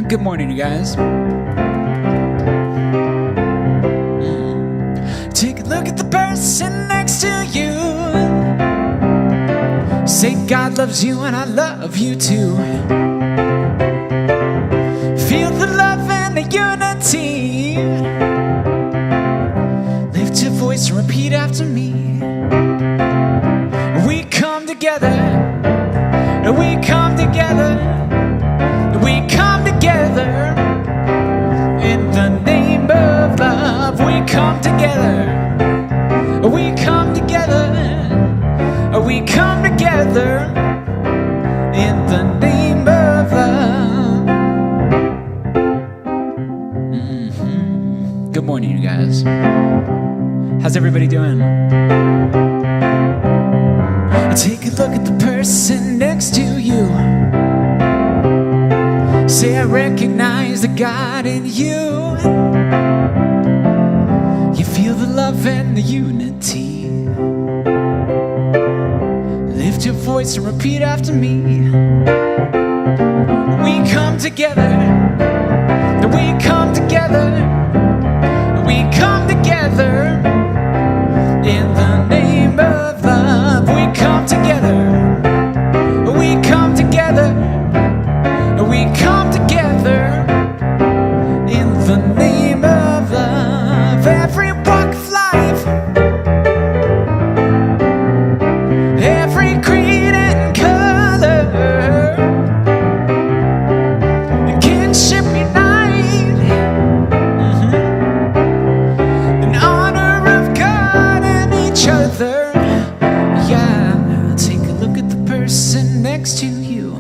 Good morning, you guys. Take a look at the person next to you. Say God loves you and I love you too. Feel the love and the unity. Lift your voice and repeat after me. We come together. We come together. We come together in the name of love. We come together. We come together. We come together in the name of love. Good morning, you guys. How's everybody doing? Take a look at the person next to you. Say, I recognize the God in you. You feel the love and the unity. Lift your voice and repeat after me. We come together. We come together. We come together in the name of love. We come together. We come together. We come together in the name of love. Every walk of life, every creed and color, kinship unite, in honor of God and each other. Yeah, take a look at the person next to you.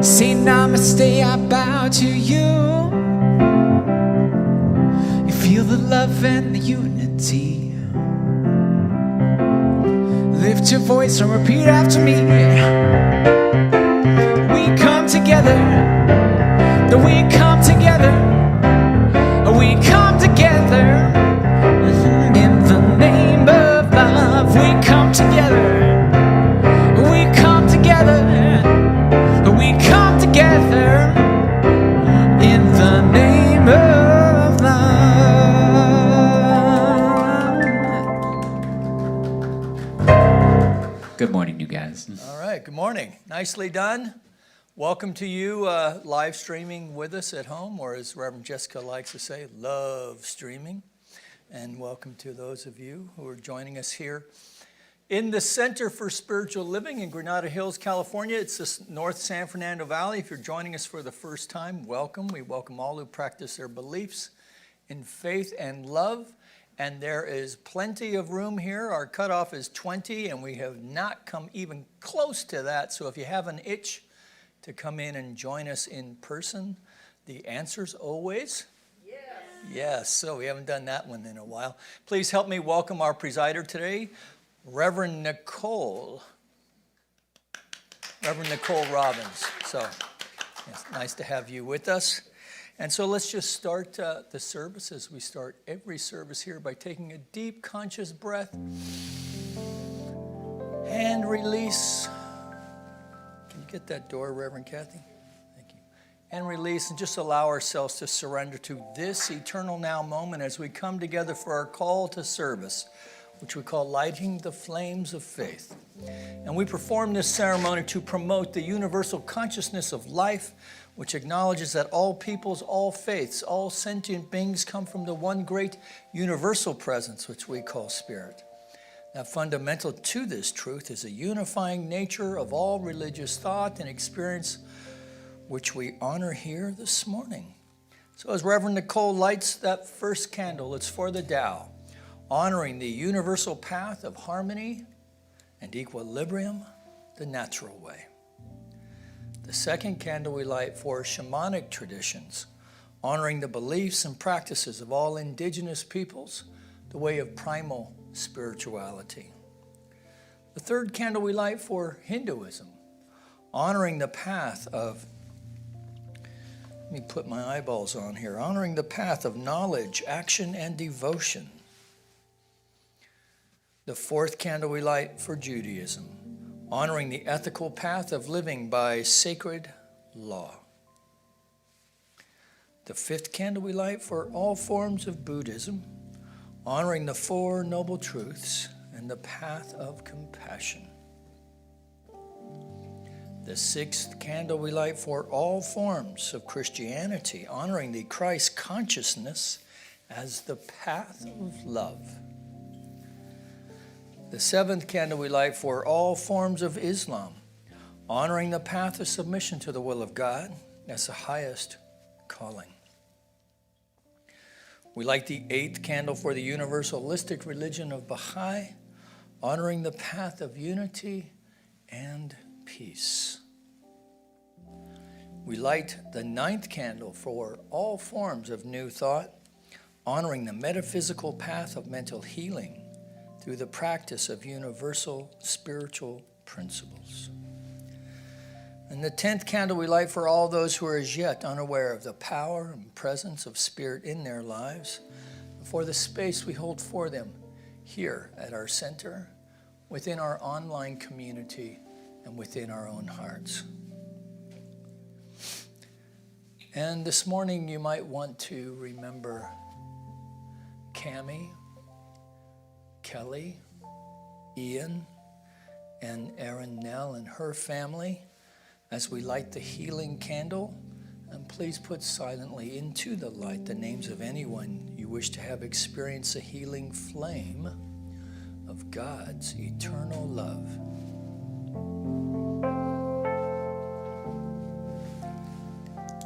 Say namaste, I bow to you. You feel the love and the unity. Lift your voice and repeat after me. We come together. We come together. We come together in the name of love. We come together. We come together. We come together in the name of love. Good morning, you guys. All right, good morning. Nicely done. Welcome to you live streaming with us at home, or as Reverend Jessica likes to say, love streaming. And welcome to those of you who are joining us here in the Center for Spiritual Living in Granada Hills, California. It's the North San Fernando Valley. If you're joining us for the first time, welcome. We welcome all who practice their beliefs in faith and love. And there is plenty of room here. Our cutoff is 20, and we have not come even close to that. So if you have an itch to come in and join us in person, the answer's always yes. So we haven't done that one in a while. Please help me welcome our presider today, Reverend Nicole Robbins. So it's nice to have you with us. And so let's just start the service as we start every service here by taking a deep conscious breath and release. Can you get that door, Reverend Kathy? Thank you. And release, and just allow ourselves to surrender to this eternal now moment as we come together for our call to service, which we call lighting the flames of faith. And we perform this ceremony to promote the universal consciousness of life, which acknowledges that all peoples, all faiths, all sentient beings come from the one great universal presence, which we call spirit. Now, fundamental to this truth is a unifying nature of all religious thought and experience, which we honor here this morning. So as Reverend Nicole lights that first candle, it's for the Tao, honoring the universal path of harmony and equilibrium, the natural way. The second candle we light for shamanic traditions, honoring the beliefs and practices of all indigenous peoples, the way of primal spirituality. The third candle we light for Hinduism, honoring the path of, let me put my eyeballs on here, honoring the path of knowledge, action, and devotion. The fourth candle we light for Judaism, honoring the ethical path of living by sacred law. The fifth candle we light for all forms of Buddhism, honoring the Four Noble Truths and the path of compassion. The sixth candle we light for all forms of Christianity, honoring the Christ consciousness as the path of love. The seventh candle we light for all forms of Islam, honoring the path of submission to the will of God as the highest calling. We light the eighth candle for the universalistic religion of Baha'i, honoring the path of unity and peace. We light the ninth candle for all forms of New Thought, honoring the metaphysical path of mental healing through the practice of universal spiritual principles. And the 10th candle we light for all those who are as yet unaware of the power and presence of Spirit in their lives, for the space we hold for them here at our center, within our online community, and within our own hearts. And this morning you might want to remember Cammie, Kelly, Ian, and Erin Nell and her family as we light the healing candle. And please put silently into the light the names of anyone you wish to have experience the healing flame of God's eternal love.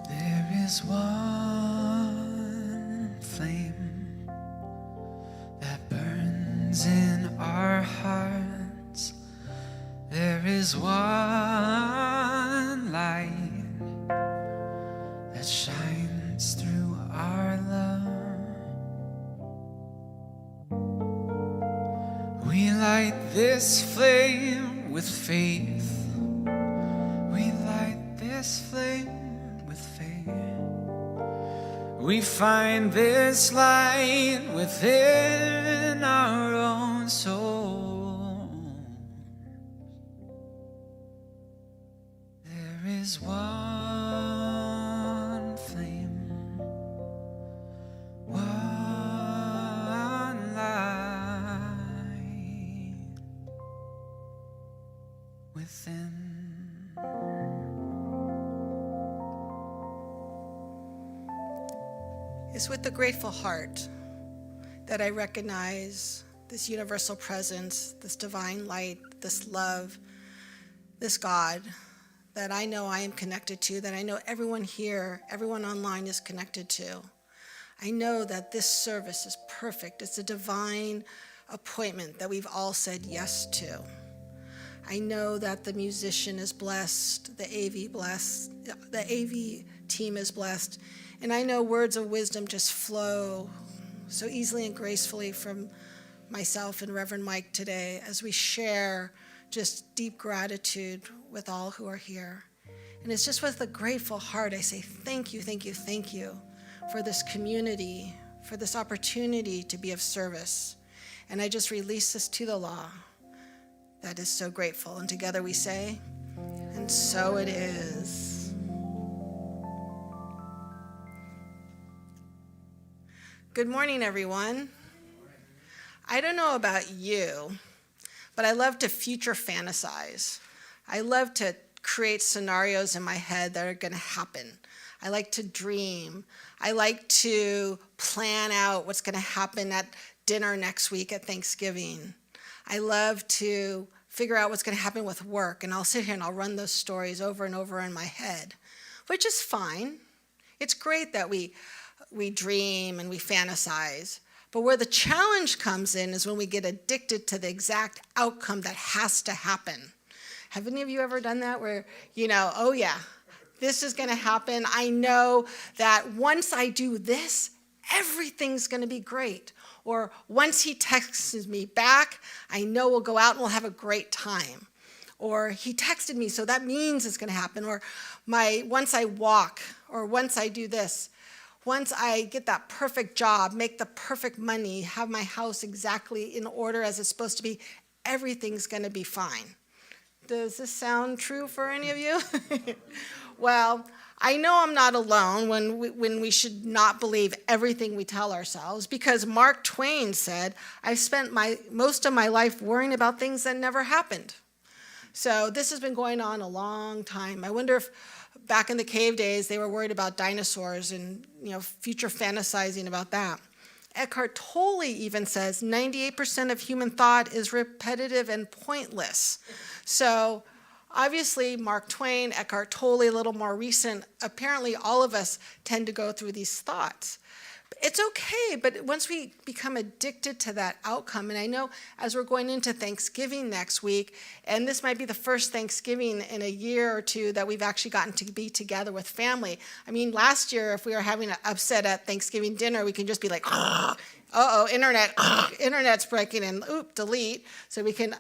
There is one flame that burns in our hearts. There is one light that shines through our love. We light this flame with faith. We light this flame with faith. We find this light within our own soul. There is one flame, one light within. It's with a grateful heart that I recognize this universal presence, this divine light, this love, this God that I know I am connected to, that I know everyone here, everyone online is connected to. I know that this service is perfect. It's a divine appointment that we've all said yes to. I know that the musician is blessed, the AV team is blessed, and I know words of wisdom just flow so easily and gracefully from myself and Reverend Mike today as we share just deep gratitude with all who are here. And it's just with a grateful heart I say thank you, thank you, thank you for this community, for this opportunity to be of service. And I just release this to the law. That is so grateful. And together we say, and so it is. Good morning, everyone. I don't know about you, but I love to future fantasize. I love to create scenarios in my head that are going to happen. I like to dream. I like to plan out what's going to happen at dinner next week at Thanksgiving. I love to figure out what's going to happen with work, and I'll sit here and I'll run those stories over and over in my head, which is fine. It's great that we dream and we fantasize. But where the challenge comes in is when we get addicted to the exact outcome that has to happen. Have any of you ever done that where, oh yeah, this is going to happen. I know that once I do this, everything's going to be great. Or once he texts me back, I know we'll go out and we'll have a great time. Or he texted me, so that means it's going to happen. Or once I walk, or once I do this, once I get that perfect job, make the perfect money, have my house exactly in order as it's supposed to be, everything's going to be fine. Does this sound true for any of you? Well, I know I'm not alone when we should not believe everything we tell ourselves, because Mark Twain said, I've spent most of my life worrying about things that never happened. So this has been going on a long time. I wonder if back in the cave days they were worried about dinosaurs and future fantasizing about that. Eckhart Tolle even says 98% of human thought is repetitive and pointless. So obviously, Mark Twain, Eckhart Tolle, a little more recent, apparently all of us tend to go through these thoughts. It's okay, but once we become addicted to that outcome, and I know as we're going into Thanksgiving next week, and this might be the first Thanksgiving in a year or two that we've actually gotten to be together with family. I mean, last year, if we were having an upset at Thanksgiving dinner, we can just be like, internet's breaking, and delete. So we can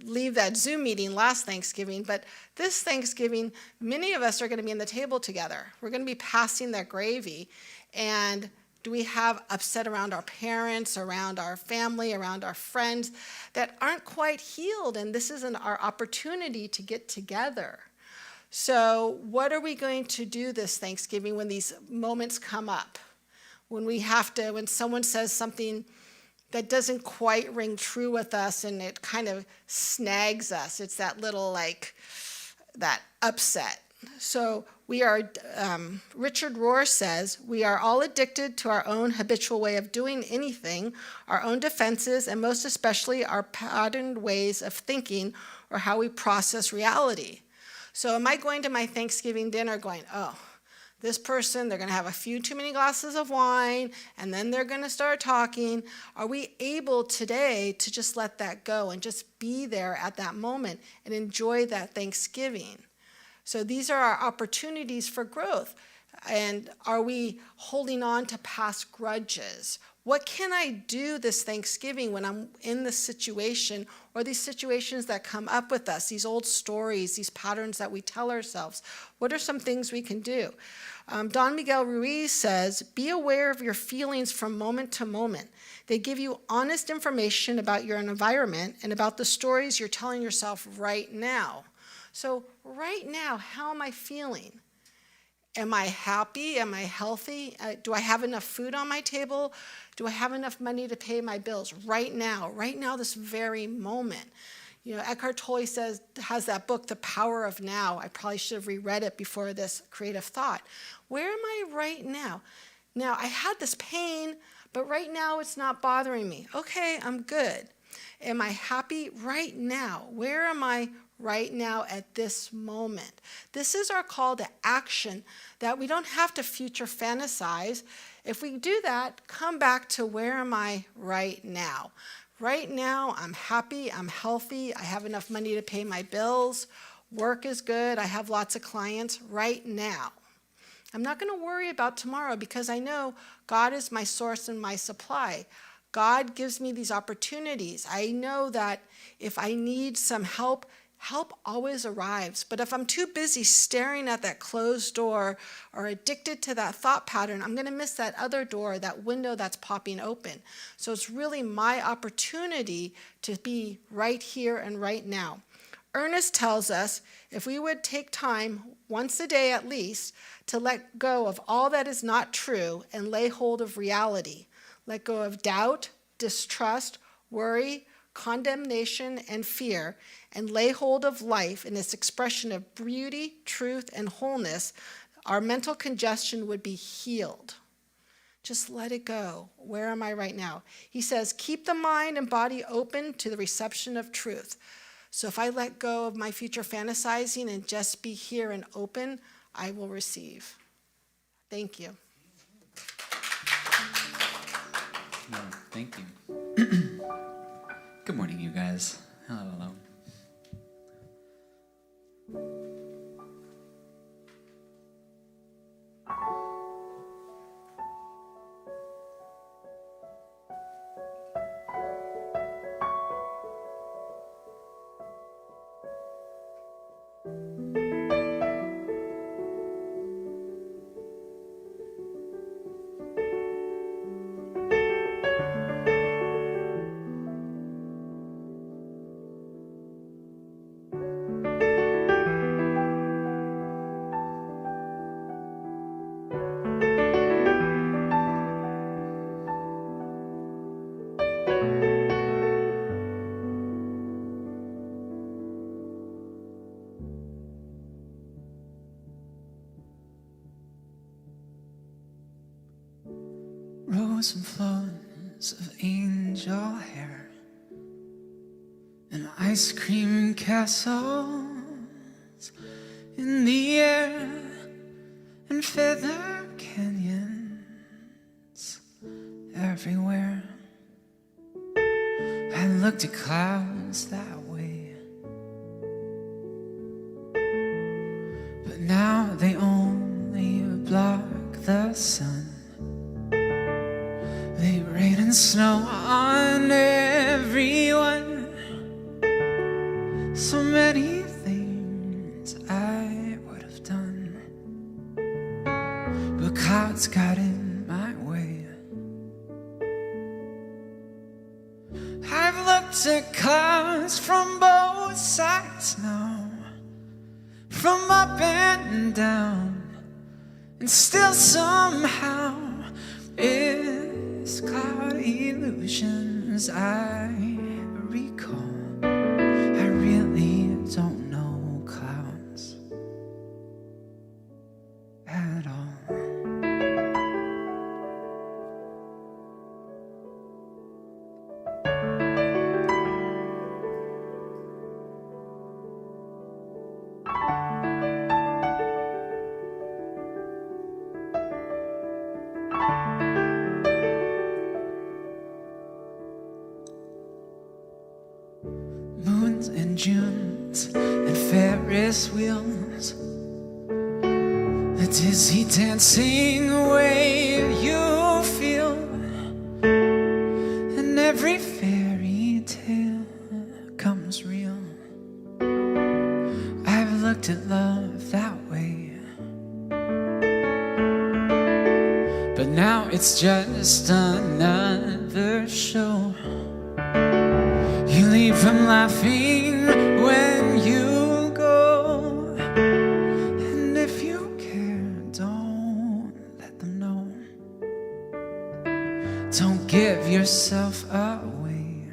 leave that Zoom meeting last Thanksgiving. But this Thanksgiving, many of us are going to be in the table together. We're going to be passing that gravy. And do we have upset around our parents, around our family, around our friends that aren't quite healed? And this isn't our opportunity to get together. So what are we going to do this Thanksgiving when these moments come up? When someone says something that doesn't quite ring true with us and it kind of snags us. It's that little that upset. So we are, Richard Rohr says, we are all addicted to our own habitual way of doing anything, our own defenses, and most especially our patterned ways of thinking or how we process reality. So am I going to my Thanksgiving dinner going, this person, they're going to have a few too many glasses of wine, and then they're going to start talking. Are we able today to just let that go and just be there at that moment and enjoy that Thanksgiving? So these are our opportunities for growth. And are we holding on to past grudges? What can I do this Thanksgiving when I'm in this situation, or these situations that come up with us, these old stories, these patterns that we tell ourselves? What are some things we can do? Don Miguel Ruiz says, be aware of your feelings from moment to moment. They give you honest information about your environment and about the stories you're telling yourself right now. So right now, how am I feeling? Am I happy? Am I healthy? Do I have enough food on my table? Do I have enough money to pay my bills right now, this very moment? Eckhart Tolle has that book, The Power of Now. I probably should have reread it before this creative thought. Where am I right now? Now, I had this pain, but right now it's not bothering me. Okay, I'm good. Am I happy right now? Where am I right now at this moment? This is our call to action, that we don't have to future fantasize. If we do that, come back to where am I right now? Right now, I'm happy, I'm healthy, I have enough money to pay my bills, work is good, I have lots of clients right now. I'm not going to worry about tomorrow because I know God is my source and my supply. God gives me these opportunities. I know that if I need some help, help always arrives. But if I'm too busy staring at that closed door or addicted to that thought pattern, I'm going to miss that other door, that window that's popping open. So it's really my opportunity to be right here and right now. Ernest tells us if we would take time, once a day at least, to let go of all that is not true and lay hold of reality. Let go of doubt, distrust, worry, condemnation, and fear, and lay hold of life in its expression of beauty, truth, and wholeness, our mental congestion would be healed. Just let it go. Where am I right now? He says, keep the mind and body open to the reception of truth. So if I let go of my future fantasizing and just be here and open, I will receive. Thank you. Thank you. Good morning, you guys. Hello. flows and flows of angel hair, and ice cream castles in the air, and feather canyons everywhere. I looked at clouds that way, but now they only block the sun. They rain and snow on everyone. So many things I would have done, but clouds got in my way. I've looked at clouds from both sides now, from up and down, and still somehow it's cloud illusions I recall. I really don't know clouds at all. Moons and Junes and Ferris wheels, the dizzy dancing way you feel, and every fairy tale comes real. I've looked at love that way, but now it's just another show. You leave them laughing when you go, and if you care, don't let them know. Don't give yourself away.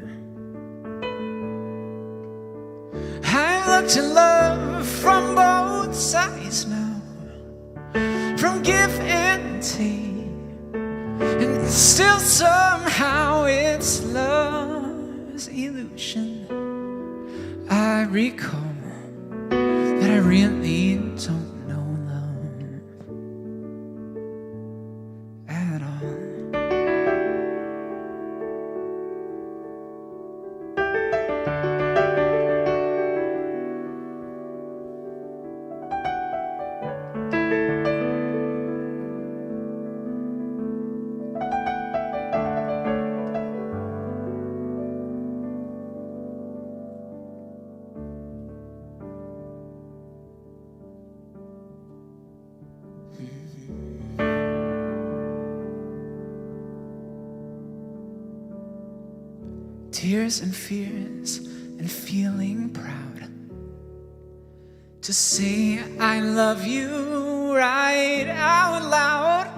I looked at love from both sides now, from give and take, and still somehow it's love's illusion. I recall that I really don't know love at all. Tears and fears and feeling proud to say I love you right out loud,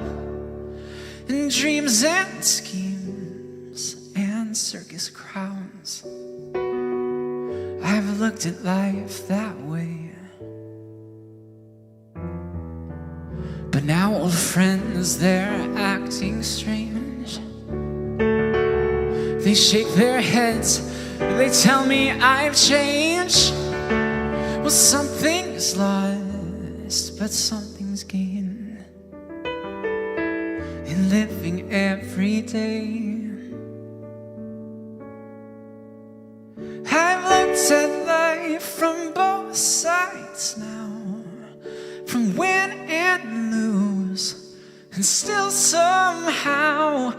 and dreams and schemes and circus crowds. I've looked at life that way, but now old friends, they're acting strange. They shake their heads, they tell me I've changed. Well, something's lost, but something's gained in living every day. I've looked at life from both sides now, from win and lose, and still somehow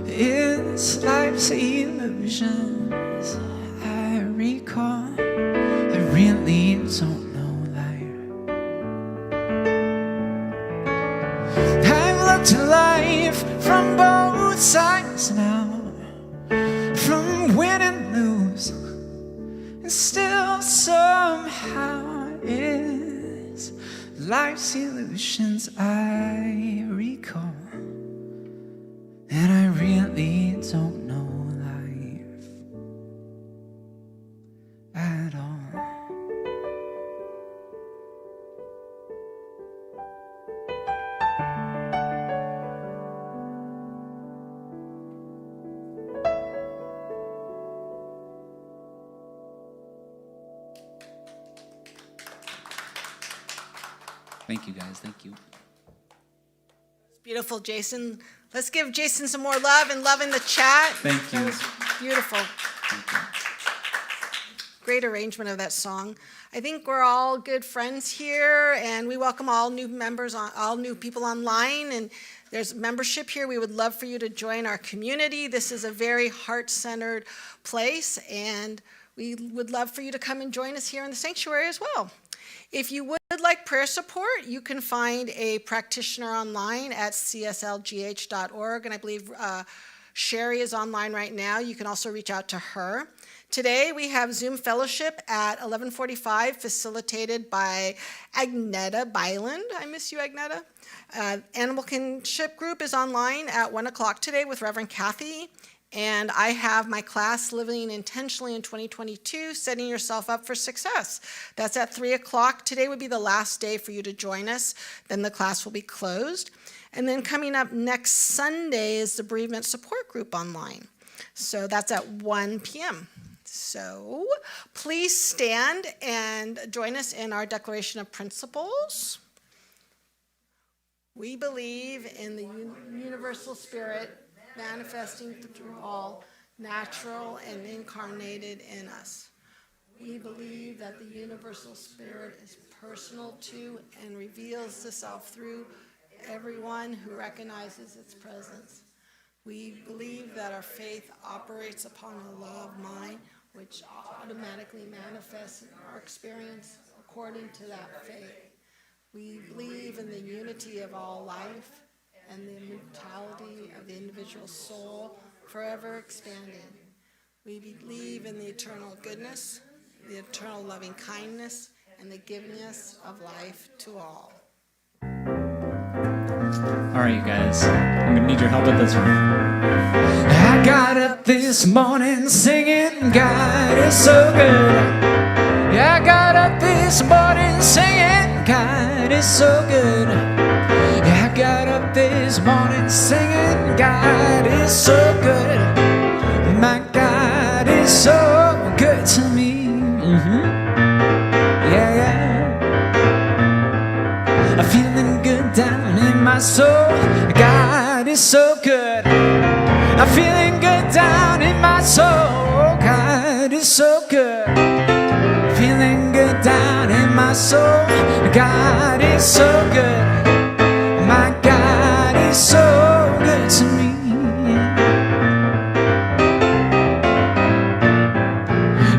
it's life's illusions I recall. I really don't know life. I've looked at life from both sides now, from win and lose, and still somehow it's life's illusions I recall. And I really don't know life at all. Thank you, guys. Thank you. Beautiful, Jason. Let's give Jason some more love and love in the chat. Thank you. That was beautiful. Thank you. Great arrangement of that song. I think we're all good friends here, and we welcome all new members, all new people online, and there's membership here. We would love for you to join our community. This is a very heart-centered place, and we would love for you to come and join us here in the sanctuary as well. If you would like prayer support, you can find a practitioner online at cslgh.org, and I believe Sherry is online right now. You can also reach out to her. Today we have Zoom fellowship at 11:45, facilitated by Agneta Byland. I miss you, Agneta. Animal Kinship Group is online at 1 o'clock today with Reverend Kathy. And I have my class, Living Intentionally in 2022, Setting Yourself Up for Success. That's at 3 o'clock. Today would be the last day for you to join us. Then the class will be closed. And then coming up next Sunday is the Bereavement Support Group online. So that's at 1 p.m. So please stand and join us in our Declaration of Principles. We believe in the universal spirit manifesting through all, natural and incarnated in us. We believe that the universal spirit is personal to and reveals itself through everyone who recognizes its presence. We believe that our faith operates upon a law of mind, which automatically manifests in our experience according to that faith. We believe in the unity of all life and the immortality of the individual soul forever expanding. We believe in the eternal goodness, the eternal loving kindness, and the givingness of life to all. All right, you guys. I'm going to need your help with this one. I got up this morning singing, God is so good. Yeah, I got up this morning singing, God is so good. Yeah, I got up this morning singing, God is so good. My God is so good to me. Yeah, yeah. I'm feeling good down in my soul. God is so good. I'm feeling good down in my soul. God is so good. Feeling good down in my soul. God is so good. My God is so good to me.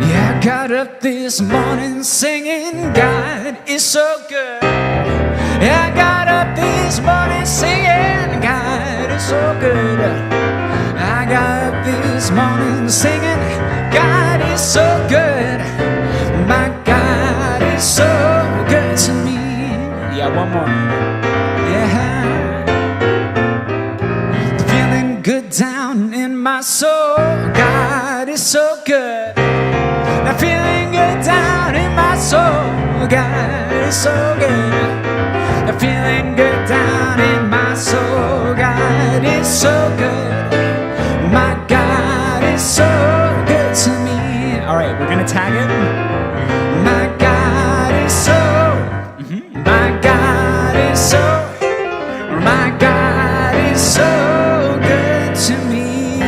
Yeah, I got up this morning singing, God is so good. Yeah, I got up this morning singing, God is so good. I got up this morning singing, God is so good. My God is so good to me. Yeah, one more. Yeah. Feeling good down in my soul. God is so good. Now feeling good down in my soul. God is so good. Now feeling good down in my soul. God is so good. My God is so good to me. All right, we're gonna tag it. My God is so. My God is so. My God is so good to me.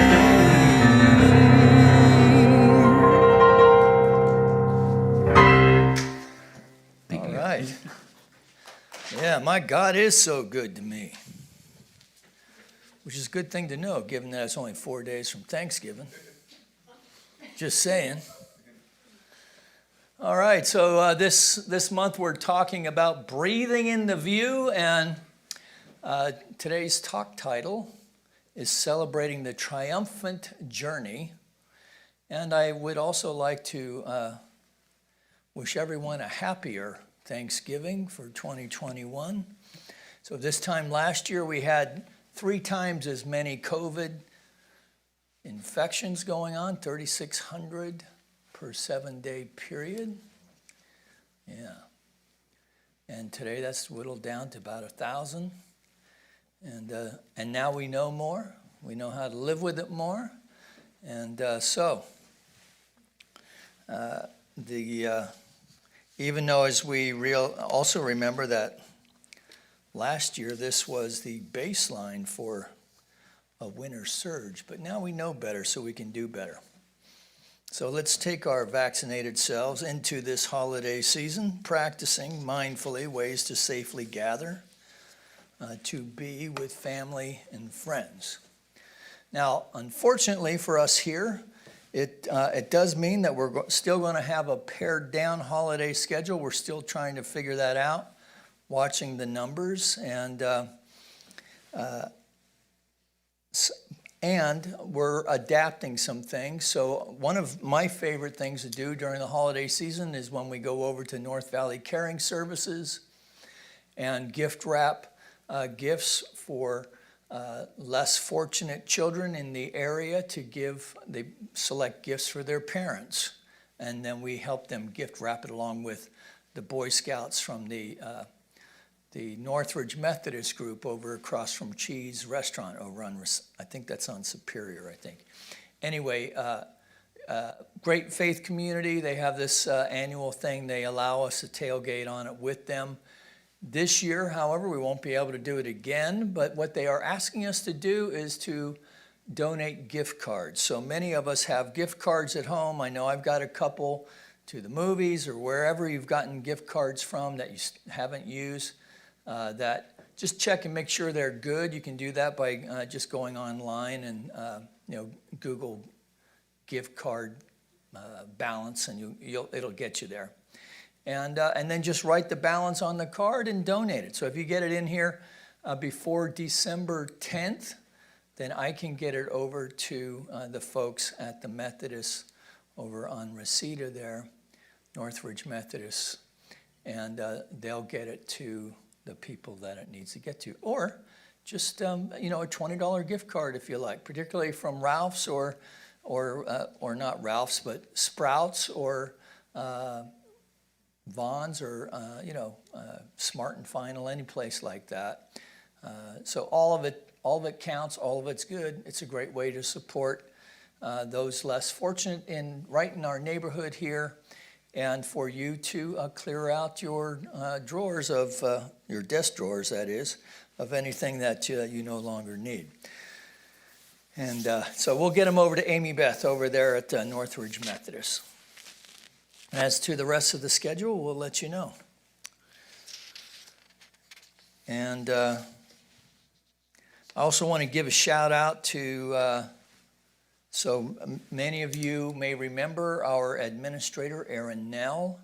Thank you. All right. Yeah, my God is so good to me. Which is a good thing to know, given that it's only 4 days from Thanksgiving. Just saying. All right, so this month we're talking about breathing in the view, and today's talk title is Celebrating the Triumphant Journey. And I would also like to wish everyone a happier Thanksgiving for 2021. So this time last year we had 3 times as many COVID infections going on, 3,600 per 7-day period. Yeah. And today that's whittled down to about 1,000. And now we know more. We know how to live with it more. And even though as we also remember that last year this was the baseline for a winter surge, but now we know better, so we can do better. So let's take our vaccinated selves into this holiday season, practicing mindfully ways to safely gather, to be with family and friends. Now, unfortunately for us here, it does mean that we're still going to have a pared down holiday schedule. We're still trying to figure that out, watching the numbers, and we're adapting some things. So one of my favorite things to do during the holiday season is when we go over to North Valley Caring Services and gift wrap gifts for less fortunate children in the area to give. They select gifts for their parents, and then we help them gift wrap it along with the Boy Scouts from the Northridge Methodist group over across from Cheese Restaurant over on, I think that's on Superior, I think. Anyway, great faith community. They have this annual thing. They allow us to tailgate on it with them. This year, however, we won't be able to do it again, but what they are asking us to do is to donate gift cards. So many of us have gift cards at home. I know I've got a couple to the movies or wherever you've gotten gift cards from that you haven't used. That just check and make sure they're good. You can do that by just going online and Google gift card balance, and it'll get you there. And then just write the balance on the card and donate it. So if you get it in here before December 10th, then I can get it over to the folks at the Methodist over on Reseda there, Northridge Methodist, and they'll get it to the people that it needs to get to. Or just a $20 gift card if you like, particularly from Ralph's or not Ralph's, but Sprouts or Vaughn's or Smart and Final, any place like that. So all of it counts. All of it's good. It's a great way to support those less fortunate right in our neighborhood here, and for you to clear out your drawers of your desk drawers, that is, of anything that you no longer need. And so we'll get them over to Amy Beth over there at Northridge Methodist. As to the rest of the schedule, we'll let you know. And I also want to give a shout out to, so many of you may remember our administrator, Erin Nell,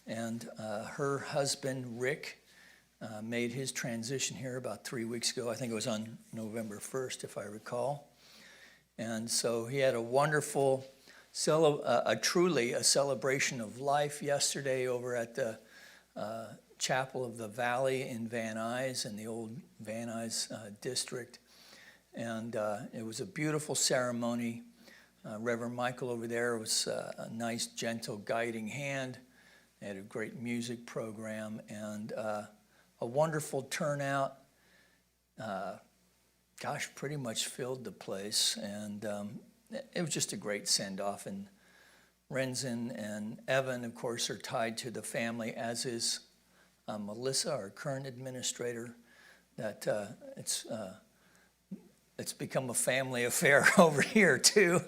and her husband, Rick, made his transition here about 3 weeks ago. I think it was on November 1st, if I recall. And so he had a wonderful truly a celebration of life yesterday over at the Chapel of the Valley in Van Nuys, in the old Van Nuys district. And it was a beautiful ceremony. Reverend Michael over there was a nice, gentle, guiding hand. They had a great music program and a wonderful turnout. Pretty much filled the place. And it was just a great send-off, and Renzen and Evan, of course, are tied to the family, as is Melissa, our current administrator. That it's become a family affair over here too,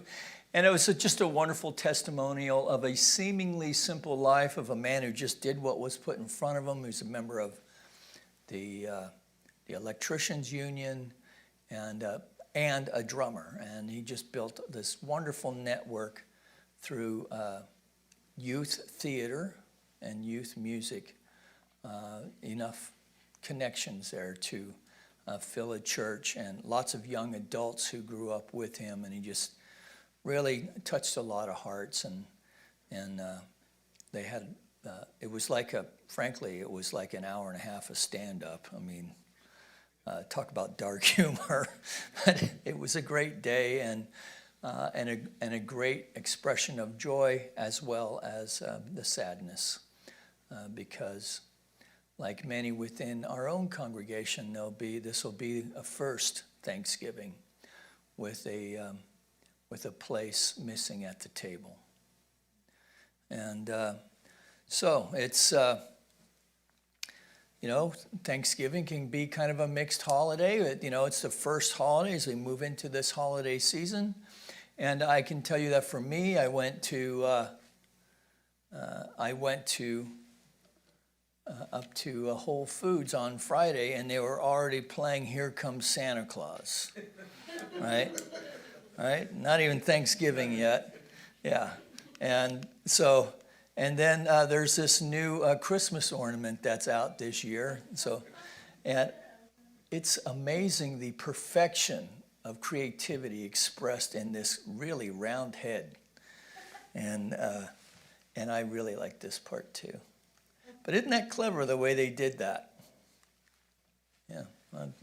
and it was just a wonderful testimonial of a seemingly simple life of a man who just did what was put in front of him. Who's a member of the electricians union, and a drummer, and he just built this wonderful network through youth theater and youth music, enough connections there to fill a church, and lots of young adults who grew up with him, and he just really touched a lot of hearts, and they had, it was like an hour and a half of stand-up. I mean, talk about dark humor. But it was a great day, and a great expression of joy, as well as the sadness, because like many within our own congregation, this will be a first Thanksgiving with a place missing at the table. And so it's Thanksgiving can be kind of a mixed holiday. It's the first holiday as we move into this holiday season. And I can tell you that for me, I went to up to Whole Foods on Friday, and they were already playing "Here Comes Santa Claus," right? Right? Not even Thanksgiving yet. Yeah, and then there's this new Christmas ornament that's out this year. And it's amazing the perfection of creativity expressed in this really round head, and I really like this part too. But isn't that clever the way they did that? Yeah,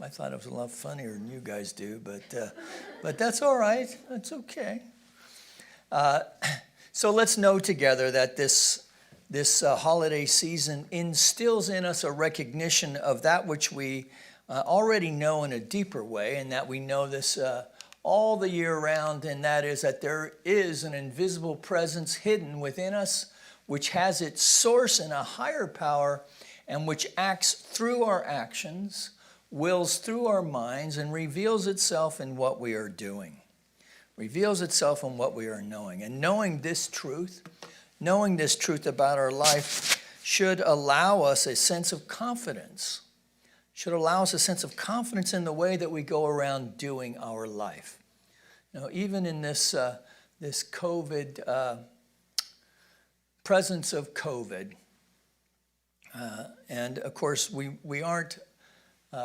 I thought it was a lot funnier than you guys do, but that's all right. That's okay. So let's know together that this holiday season instills in us a recognition of that which we already know in a deeper way, and that we know this all the year round, and that is that there is an invisible presence hidden within us, which has its source in a higher power, and which acts through our actions, wills through our minds, and reveals itself in what we are doing. Reveals itself in what we are knowing. And knowing this truth about our life should allow us a sense of confidence. Should allow us a sense of confidence in the way that we go around doing our life. Even in this COVID, presence of COVID, and of course we aren't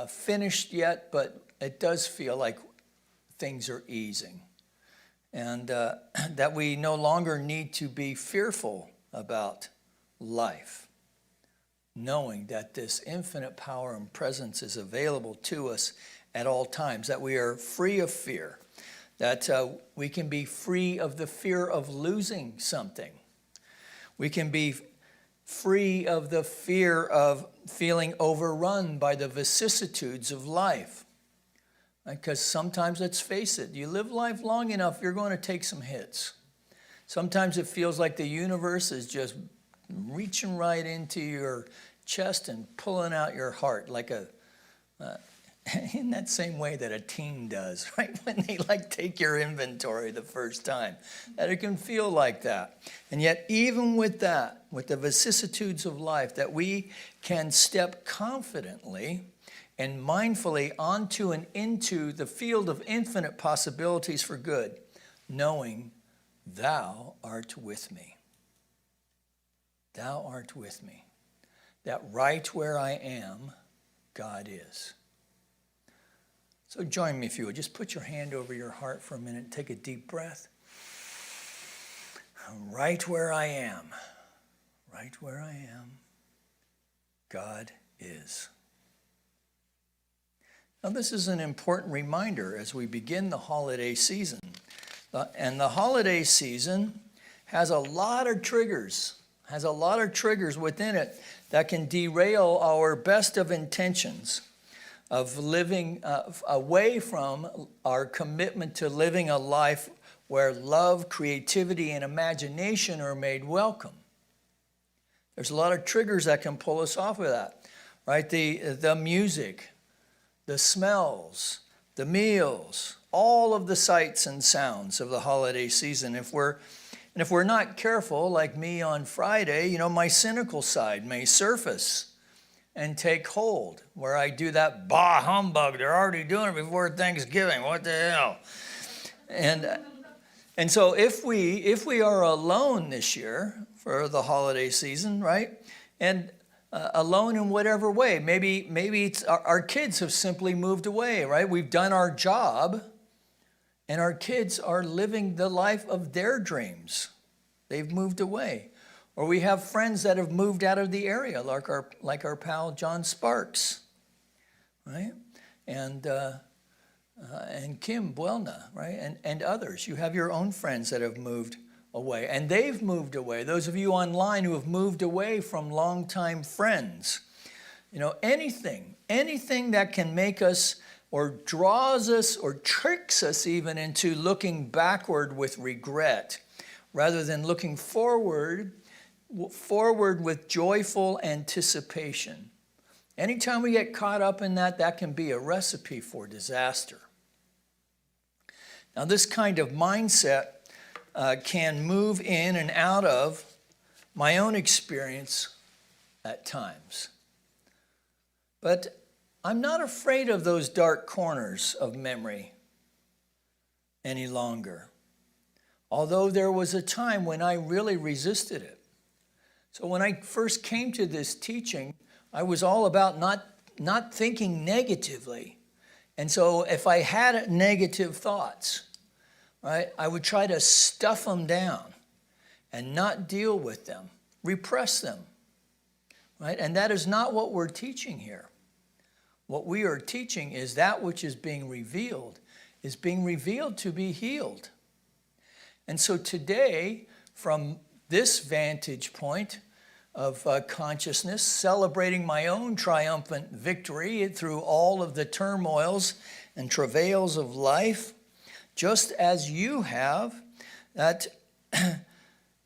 finished yet, but it does feel like things are easing. And that we no longer need to be fearful about life, knowing that this infinite power and presence is available to us at all times, that we are free of fear, that we can be free of the fear of losing something. We can be free of the fear of feeling overrun by the vicissitudes of life. Because sometimes, let's face it, you live life long enough, you're going to take some hits. Sometimes it feels like the universe is just reaching right into your chest and pulling out your heart like in that same way that a teen does, right? When they take your inventory the first time, that it can feel like that. And yet even with that, with the vicissitudes of life, that we can step confidently and mindfully onto and into the field of infinite possibilities for good, knowing thou art with me. Thou art with me. That right where I am, God is. So join me if you would. Just put your hand over your heart for a minute and take a deep breath. Right where I am, God is. Now this is an important reminder as we begin the holiday season. And the holiday season has a lot of triggers within it that can derail our best of intentions of living away from our commitment to living a life where love, creativity, and imagination are made welcome. There's a lot of triggers that can pull us off of that, right? The music, the smells, the meals, all of the sights and sounds of the holiday season. If we're not careful, like me on Friday, my cynical side may surface and take hold, where I do that bah humbug. They're already doing it before Thanksgiving. What the hell? And so if we are alone this year for the holiday season, right? And alone in whatever way, maybe it's our kids have simply moved away, right? We've done our job, and our kids are living the life of their dreams. They've moved away. Or we have friends that have moved out of the area, like our pal John Sparks, right? And Kim Buelna, right? And others. You have your own friends that have moved away, and they've moved away. Those of you online who have moved away from longtime friends, anything that can make us or draws us or tricks us even into looking backward with regret, rather than looking forward with joyful anticipation. Anytime we get caught up in that, that can be a recipe for disaster. Now, this kind of mindset can move in and out of my own experience at times. But I'm not afraid of those dark corners of memory any longer, although there was a time when I really resisted it. So when I first came to this teaching, I was all about not thinking negatively. And so if I had negative thoughts, right, I would try to stuff them down and not deal with them, repress them, right? And that is not what we're teaching here. What we are teaching is that which is being revealed to be healed. And so today, from this vantage point of consciousness, celebrating my own triumphant victory through all of the turmoils and travails of life, just as you have, that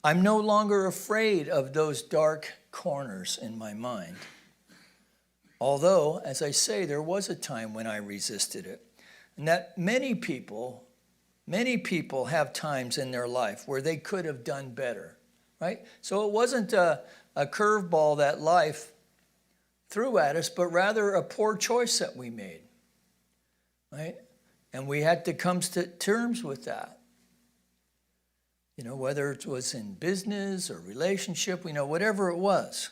I'm no longer afraid of those dark corners in my mind. Although, as I say, there was a time when I resisted it. And that many people have times in their life where they could have done better, right? So it wasn't a curveball that life threw at us, but rather a poor choice that we made, right? And we had to come to terms with that. You know, whether it was in business or relationship, whatever it was,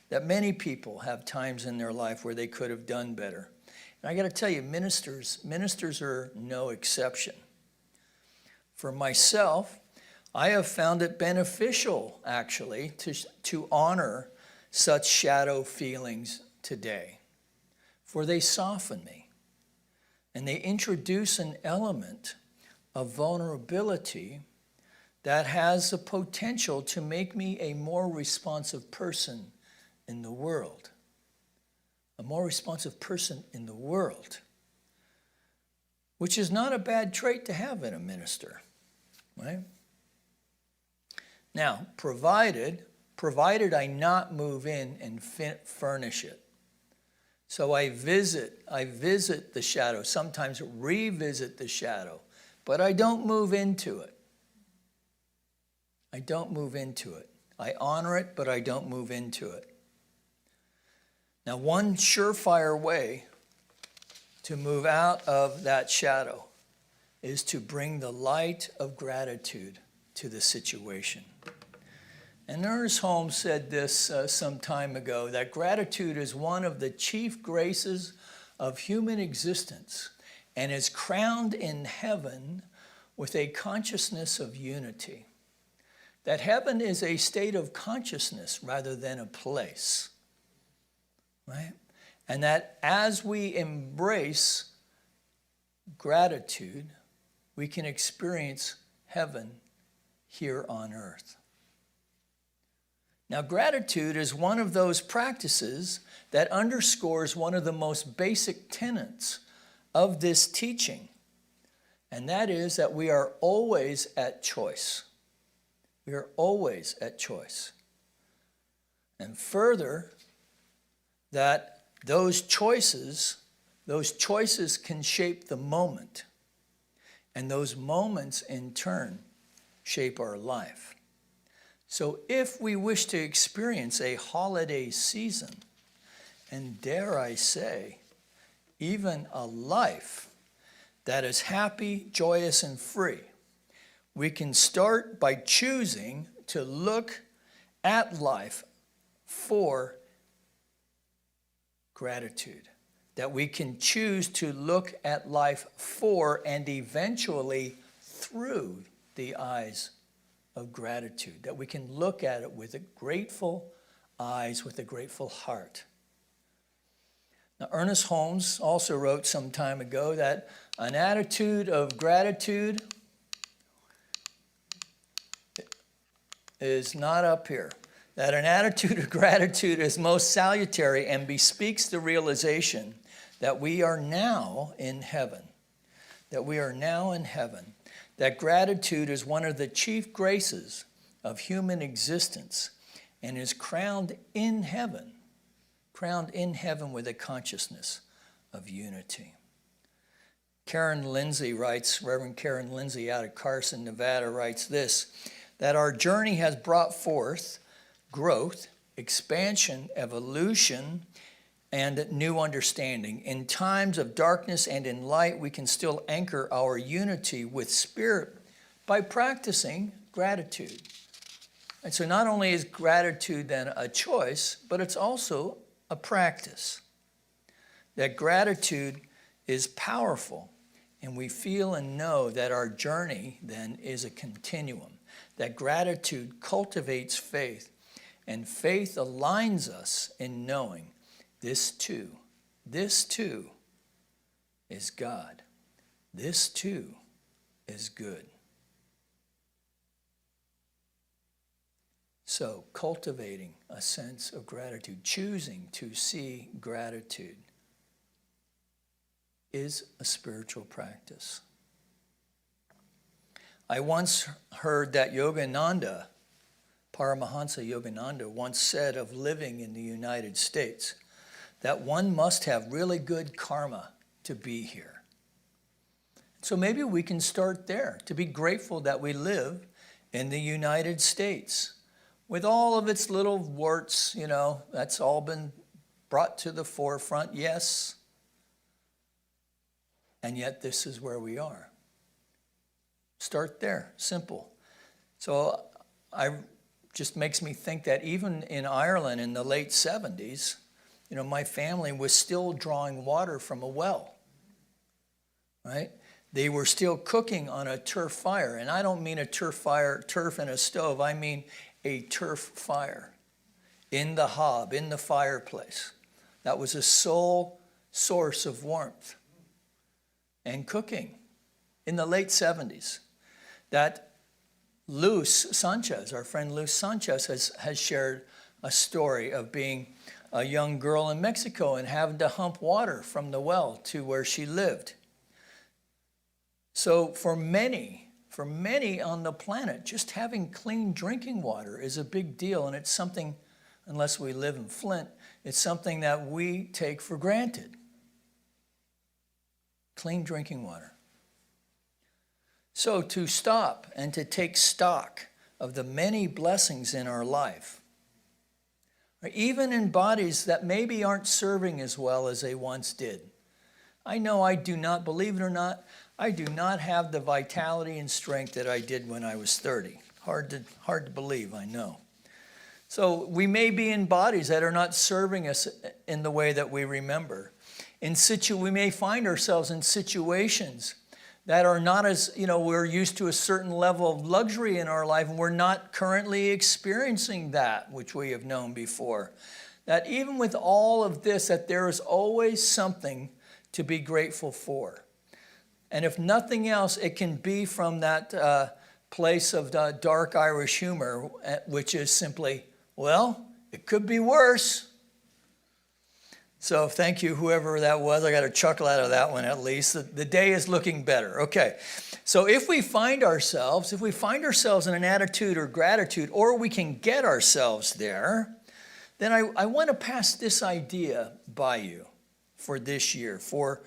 that many people have times in their life where they could have done better. And I got to tell you, ministers are no exception. For myself, I have found it beneficial, actually, to honor such shadow feelings today, for they soften me, and they introduce an element of vulnerability that has the potential to make me a more responsive person in the world. A more responsive person in the world, which is not a bad trait to have in a minister, right? Now, provided I not move in and furnish it. So I visit the shadow, sometimes revisit the shadow, but I don't move into it. I don't move into it. I honor it, but I don't move into it. Now, one surefire way to move out of that shadow is to bring the light of gratitude to the situation. And Ernest Holmes said this some time ago, that gratitude is one of the chief graces of human existence and is crowned in heaven with a consciousness of unity. That heaven is a state of consciousness rather than a place. Right? And that as we embrace gratitude, we can experience heaven here on earth. Now, gratitude is one of those practices that underscores one of the most basic tenets of this teaching, and that is that we are always at choice. We are always at choice. And further, that those choices can shape the moment. And those moments, in turn, shape our life. So if we wish to experience a holiday season, and dare I say, even a life that is happy, joyous, and free, we can start by choosing to look at life for gratitude. That we can choose to look at life for and eventually through the eyes of gratitude. That we can look at it with a grateful eyes, with a grateful heart. Now, Ernest Holmes also wrote some time ago that an attitude of gratitude is not up here. That an attitude of gratitude is most salutary and bespeaks the realization that we are now in heaven. That we are now in heaven. That gratitude is one of the chief graces of human existence and is crowned in heaven crowned in heaven with a consciousness of unity. Karen Lindsay writes, Reverend Karen Lindsay out of Carson, Nevada, writes this, that our journey has brought forth growth, expansion, evolution, and new understanding. In times of darkness and in light, we can still anchor our unity with Spirit by practicing gratitude. And so not only is gratitude then a choice, but it's also a practice. That gratitude is powerful, and we feel and know that our journey then is a continuum. That gratitude cultivates faith, and faith aligns us in knowing this too is God. This too is good. So cultivating a sense of gratitude, choosing to see gratitude, is a spiritual practice. I once heard that Yogananda, Paramahansa Yogananda, once said of living in the United States that one must have really good karma to be here. So maybe we can start there, to be grateful that we live in the United States. With all of its little warts, that's all been brought to the forefront, yes. And yet this is where we are. Start there, simple. So just makes me think that even in Ireland in the late 70s, my family was still drawing water from a well, right? They were still cooking on a turf fire. And I don't mean a turf in a stove. I mean a turf fire in the hob, in the fireplace. That was a sole source of warmth and cooking in the late 70s. That Luz Sanchez, our friend Luz Sanchez, has shared a story of being a young girl in Mexico and having to hump water from the well to where she lived. So for many on the planet, just having clean drinking water is a big deal, and it's something, unless we live in Flint, it's something that we take for granted. Clean drinking water. So to stop and to take stock of the many blessings in our life, even in bodies that maybe aren't serving as well as they once did. I know I do not, believe it or not, I do not have the vitality and strength that I did when I was 30. Hard to believe, I know. So we may be in bodies that are not serving us in the way that we remember. We may find ourselves in situations that are not as, we're used to a certain level of luxury in our life, and we're not currently experiencing that which we have known before. That even with all of this, that there is always something to be grateful for. And if nothing else, it can be from that place of dark Irish humor, which is simply, well, it could be worse. So thank you, whoever that was. I got a chuckle out of that one at least. The day is looking better. Okay. So if we find ourselves in an attitude or gratitude, or we can get ourselves there, then I want to pass this idea by you for this year, for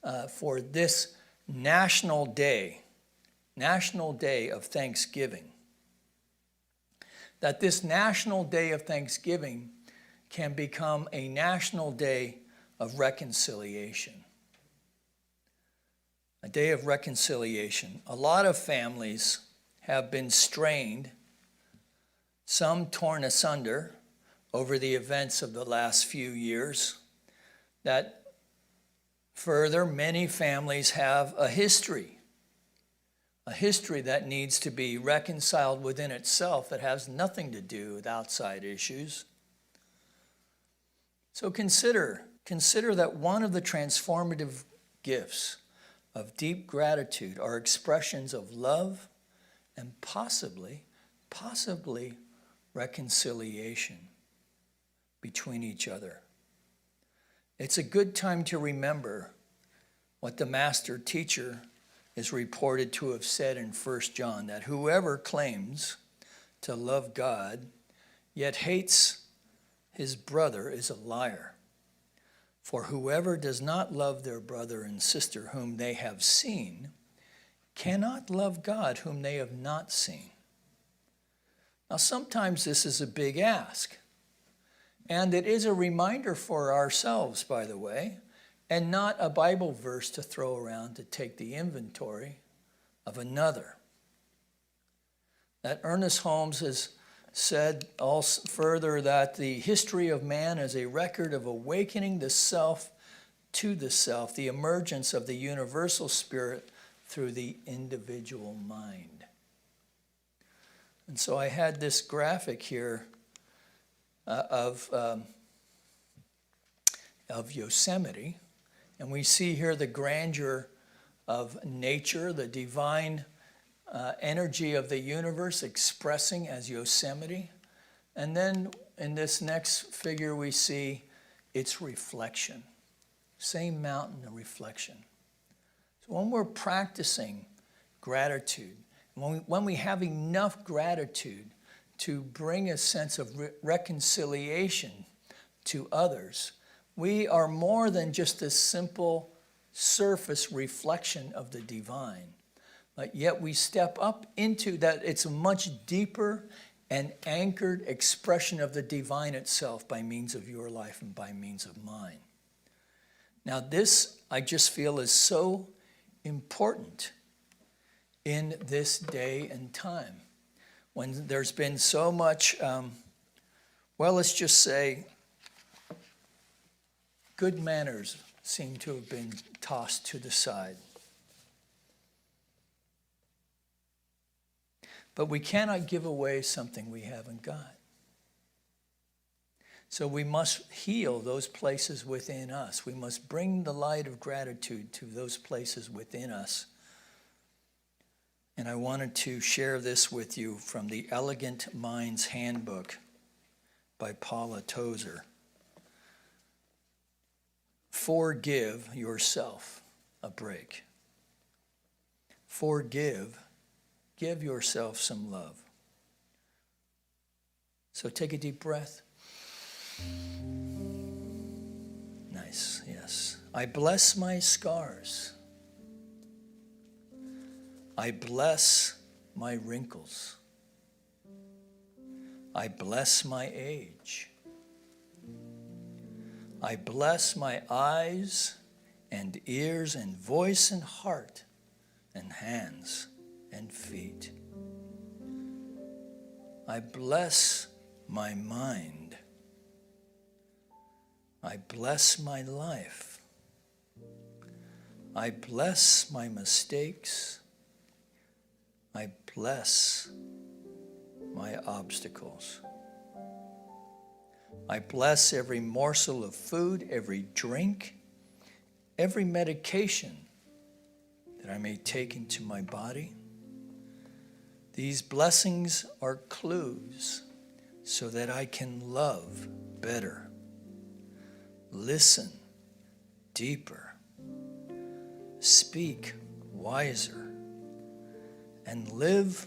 this National Day of Thanksgiving. That this National Day of Thanksgiving can become a national day of reconciliation. A day of reconciliation. A lot of families have been strained, some torn asunder over the events of the last few years. That further, many families have a history that needs to be reconciled within itself, that has nothing to do with outside issues. So consider that one of the transformative gifts of deep gratitude are expressions of love and possibly reconciliation between each other. It's a good time to remember what the master teacher is reported to have said in 1 John, that whoever claims to love God yet hates his brother is a liar. For whoever does not love their brother and sister whom they have seen cannot love God whom they have not seen. Now, sometimes this is a big ask. And it is a reminder for ourselves, by the way, and not a Bible verse to throw around to take the inventory of another. That Ernest Holmes has said also further that the history of man is a record of awakening the self to the self, the emergence of the universal spirit through the individual mind. And so I had this graphic here of Yosemite, and we see here the grandeur of nature, the divine energy of the universe expressing as Yosemite. And then in this next figure we see its reflection. Same mountain, a reflection. So when we're practicing gratitude, when we have enough gratitude to bring a sense of reconciliation to others, we are more than just a simple surface reflection of the divine. But yet we step up into that. It's a much deeper and anchored expression of the divine itself by means of your life and by means of mine. Now this, I just feel, is so important in this day and time when there's been so much, let's just say, good manners seem to have been tossed to the side. But we cannot give away something we haven't got. So we must heal those places within us. We must bring the light of gratitude to those places within us. And I wanted to share this with you from the Elegant Mind's Handbook by Paula Tozer. Forgive yourself a break. Give yourself some love. So take a deep breath. Nice, yes. I bless my scars. I bless my wrinkles. I bless my age. I bless my eyes and ears and voice and heart and hands and feet. I bless my mind. I bless my life. I bless my mistakes. I bless my obstacles. I bless every morsel of food, every drink, every medication that I may take into my body. These blessings are clues so that I can love better, listen deeper, speak wiser, and live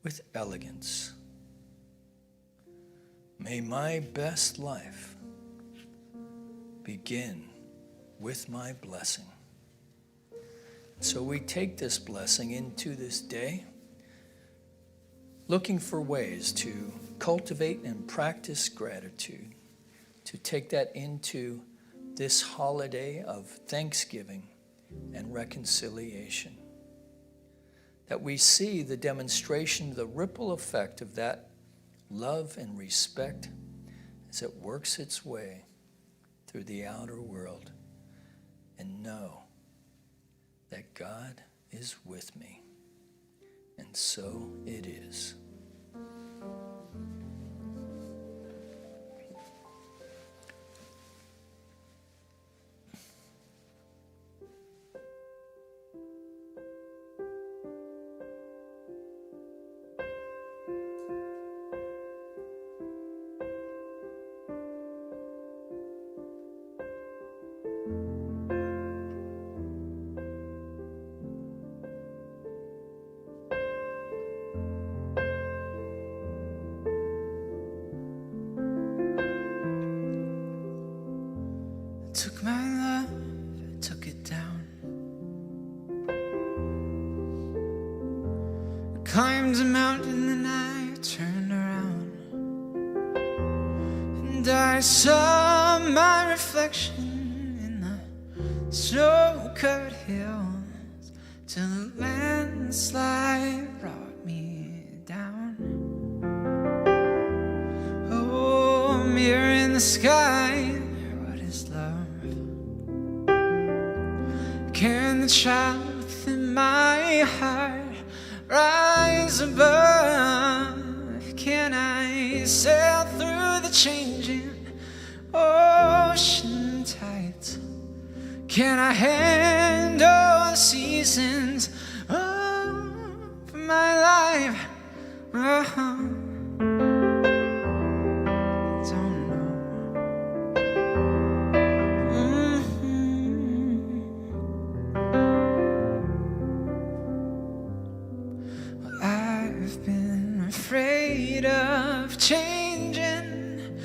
with elegance. May my best life begin with my blessing. So we take this blessing into this day, looking for ways to cultivate and practice gratitude, to take that into this holiday of Thanksgiving and reconciliation. That we see the demonstration, the ripple effect of that love and respect as it works its way through the outer world, and know that God is with me, and so it is. took my love, I took it down. I climbed a mountain and I turned around, and I saw my reflection in the snow-covered hills, till the landslide brought me down. Oh, a mirror in the sky, what is love? Can the child within my heart rise above? Can I sail through the changing ocean tides? Can I handle the seasons of my life? Oh, don't know. Well, I've been afraid of changing,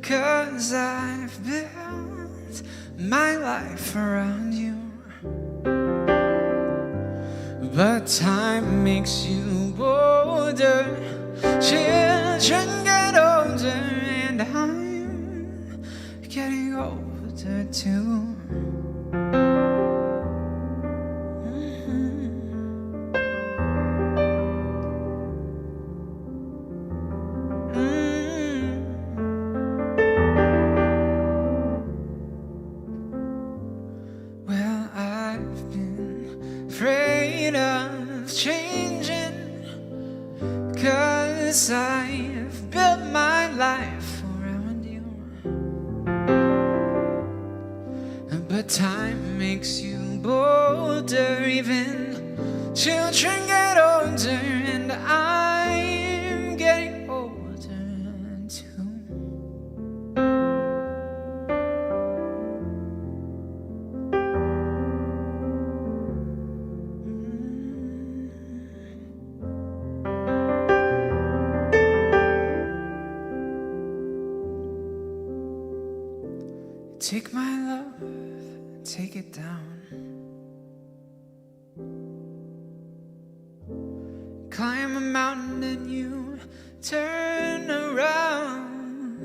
'cause I've built my life around you. But time makes you bolder, children get older, and I'm getting older too. Well, I've been afraid of changing, 'cause I've built my life around you. But time makes you bolder, even children get older, and I'm getting older too. Take my love, take it down. Climb a mountain and you turn around,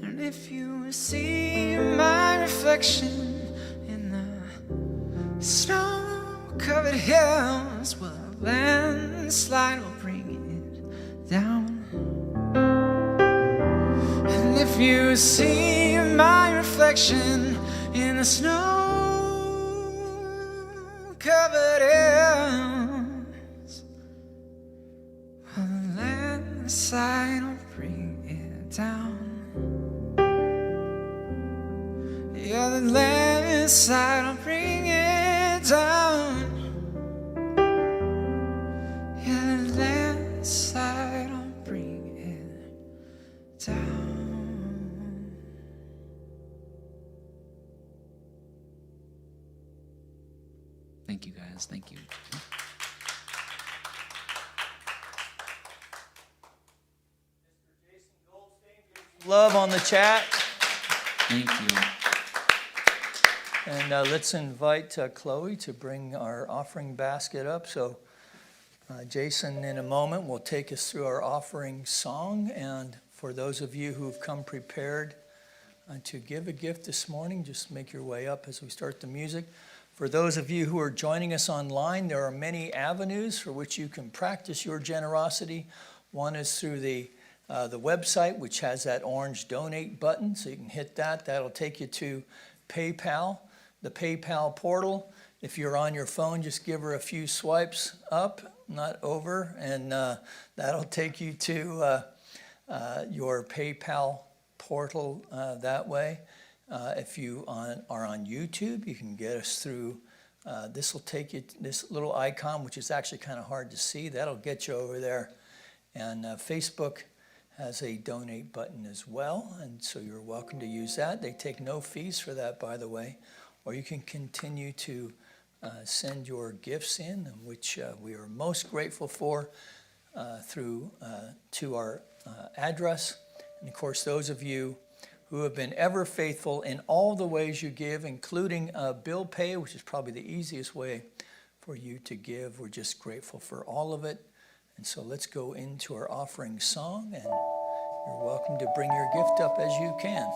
and if you see my reflection in the snow-covered hills, well, a landslide will bring it down. And if you see my reflection in the snow-covered hills, well, the landslide will bring it down. Yeah, the landslide will bring it down. Yeah, the landslide will bring it down. Thank you, guys. Thank you. Love on the chat. Thank you. And let's invite Chloe to bring our offering basket up. So Jason, in a moment, will take us through our offering song. And for those of you who've come prepared to give a gift this morning, just make your way up as we start the music. For those of you who are joining us online, there are many avenues for which you can practice your generosity. One is through the website, which has that orange donate button, so you can hit that. That'll take you to PayPal, the PayPal portal. If you're on your phone, just give her a few swipes up, not over, and that'll take you to your PayPal portal that way. If you are on YouTube, you can get us through, this will take you, this little icon, which is actually kind of hard to see, that'll get you over there. And Facebook has a donate button as well, and so you're welcome to use that. They take no fees for that, by the way. Or you can continue to send your gifts in, which we are most grateful for, through to our address. And of course, those of you who have been ever faithful in all the ways you give, including bill pay, which is probably the easiest way for you to give. We're just grateful for all of it. And so let's go into our offering song, and you're welcome to bring your gift up as you can.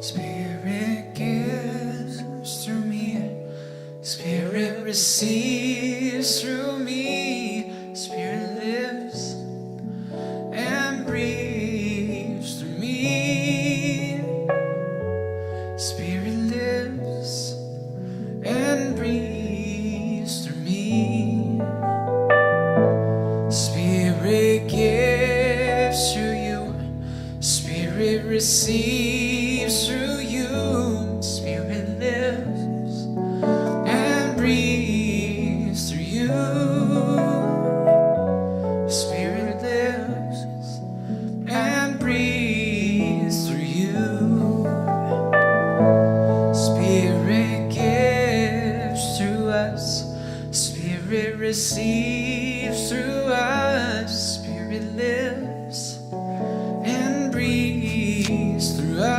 Spirit gives through me, Spirit receives through me, Spirit lives and breathes through me. Spirit lives and breathes through me. Spirit gives through you, Spirit receives through you, Spirit lives and breathes through you. Spirit lives and breathes through you. Spirit gives through us, Spirit receives through us, Spirit lives and breathes through us.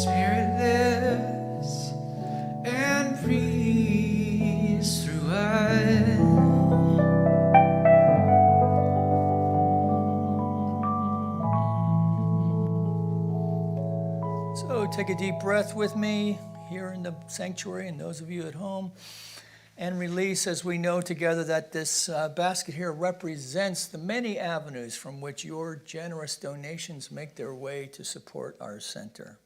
Spirit lives and breathes through us. So take a deep breath with me here in the sanctuary and those of you at home, and release as we know together that this basket here represents the many avenues from which your generous donations make their way to support our center.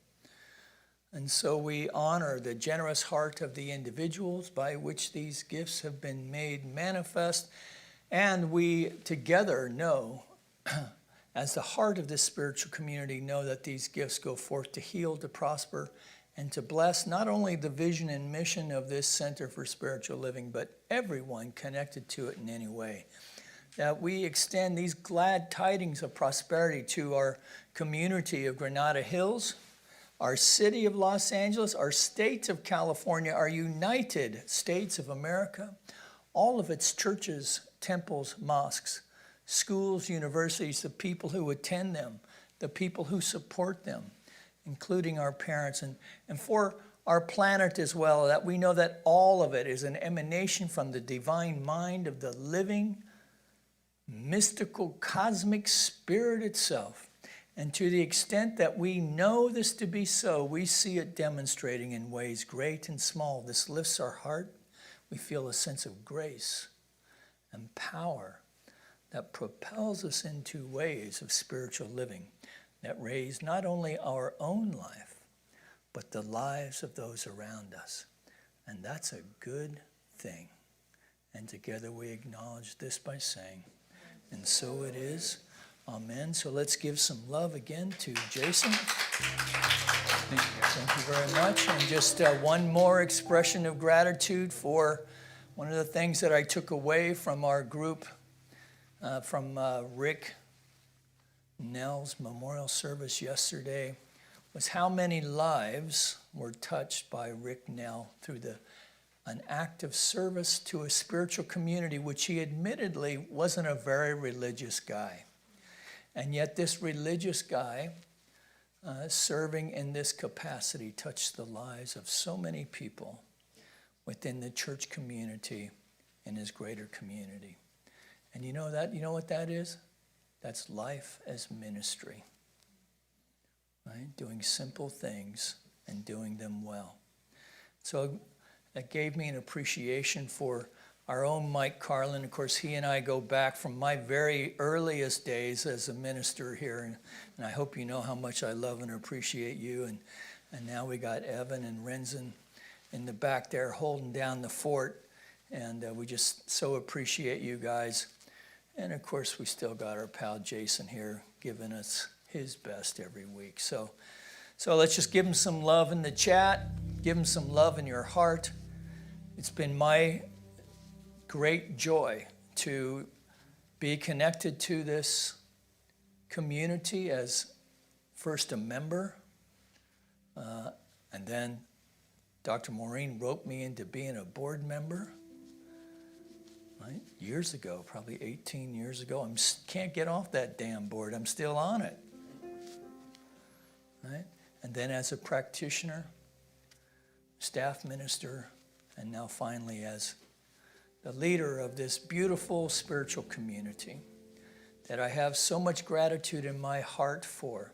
And so we honor the generous heart of the individuals by which these gifts have been made manifest, and we together know, as the heart of this spiritual community, know that these gifts go forth to heal, to prosper, and to bless not only the vision and mission of this Center for Spiritual Living, but everyone connected to it in any way. That we extend these glad tidings of prosperity to our community of Granada Hills, our city of Los Angeles, our state of California, our United States of America, all of its churches, temples, mosques, schools, universities, the people who attend them, the people who support them, including our parents, and for our planet as well, that we know that all of it is an emanation from the divine mind of the living, mystical, cosmic spirit itself. And to the extent that we know this to be so, we see it demonstrating in ways great and small. This lifts our heart. We feel a sense of grace and power that propels us into ways of spiritual living that raise not only our own life, but the lives of those around us. And that's a good thing. And together we acknowledge this by saying, and so it is. Amen. So let's give some love again to Jason. Thank you very much. And just one more expression of gratitude for one of the things that I took away from our group, from Rick Nell's memorial service yesterday, was how many lives were touched by Rick Nell through an act of service to a spiritual community, which he admittedly wasn't a very religious guy. And yet this religious guy, serving in this capacity, touched the lives of so many people within the church community and his greater community. And you know what that is? That's life as ministry, right? Doing simple things and doing them well. So that gave me an appreciation for our own Mike Carlin. Of course, he and I go back from my very earliest days as a minister here, and I hope you know how much I love and appreciate you. And now we got Evan and Renzen in the back there holding down the fort, and we just so appreciate you guys. And of course, we still got our pal Jason here giving us his best every week. So let's just give him some love in the chat. Give him some love in your heart. It's been my great joy to be connected to this community as first a member, and then Dr. Maureen roped me into being a board member, right? Years ago, probably 18 years ago. Can't get off that damn board. I'm still on it, right? And then as a practitioner, staff minister, and now finally as the leader of this beautiful spiritual community that I have so much gratitude in my heart for,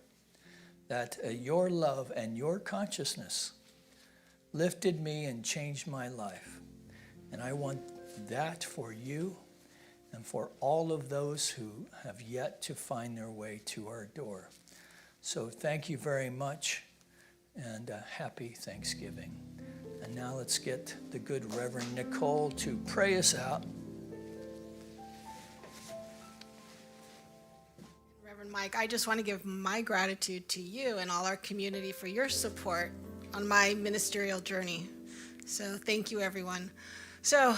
that your love and your consciousness lifted me and changed my life. And I want that for you and for all of those who have yet to find their way to our door. So thank you very much, and happy Thanksgiving. And now let's get the good Reverend Nicole to pray us out. Reverend Mike, I just want to give my gratitude to you and all our community for your support on my ministerial journey. So thank you, everyone. So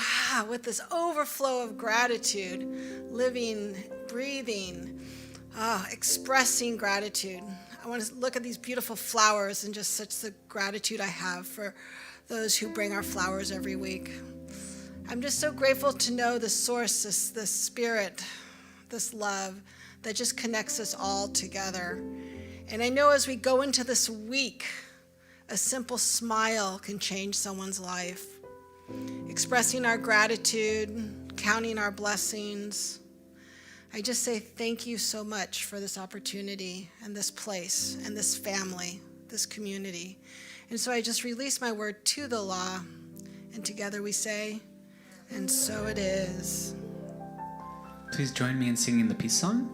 with this overflow of gratitude, living, breathing, expressing gratitude, I want to look at these beautiful flowers and just such the gratitude I have for those who bring our flowers every week. I'm just so grateful to know the source, this spirit, this love that just connects us all together. And I know as we go into this week, a simple smile can change someone's life. Expressing our gratitude, counting our blessings. I just say thank you so much for this opportunity and this place and this family, this community. And so I just release my word to the law, and together we say, and so it is. Please join me in singing the peace song.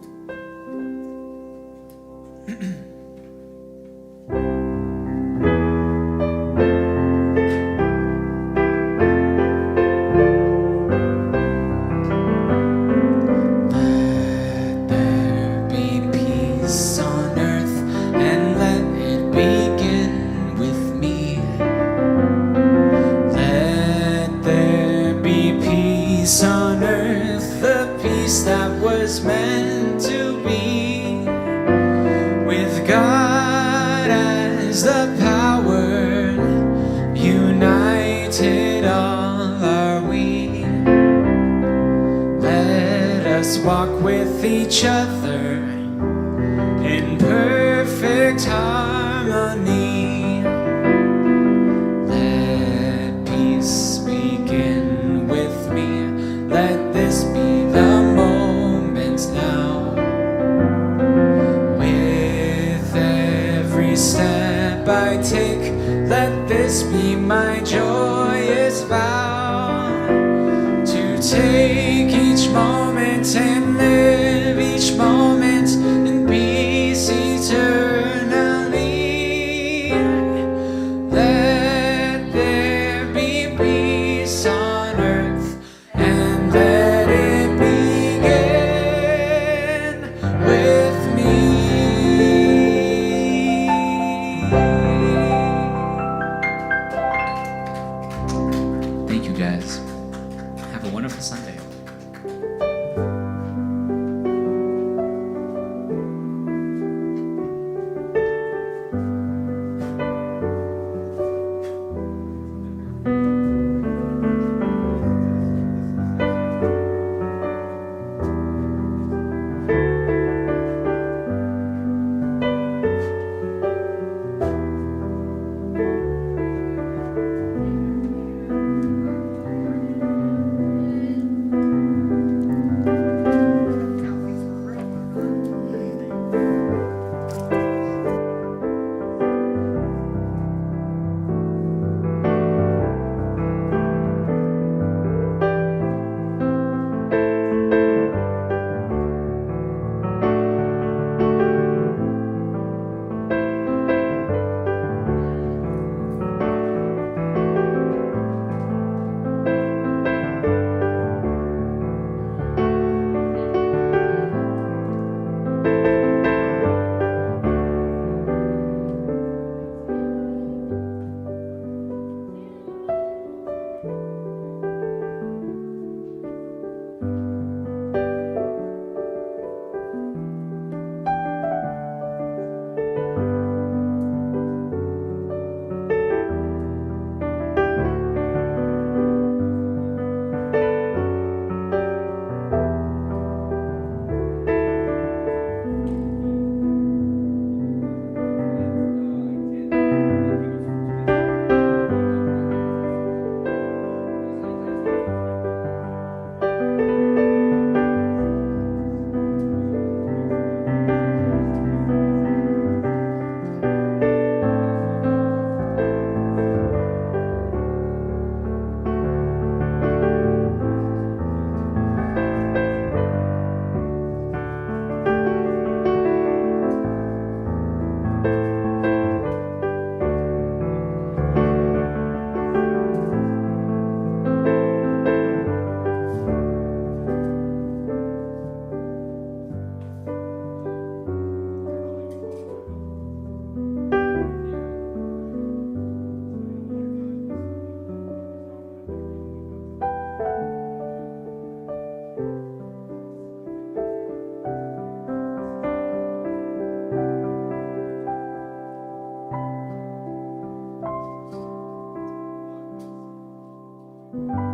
Walk with each other in perfect harmony. Let peace begin with me. Let this be the moment now. With every step I take, let this be my joyous vow. To take each moment and live each moment in peace eternally. Let there be peace on earth, and let it begin with me. Thank you, guys. Have a wonderful Sunday. you.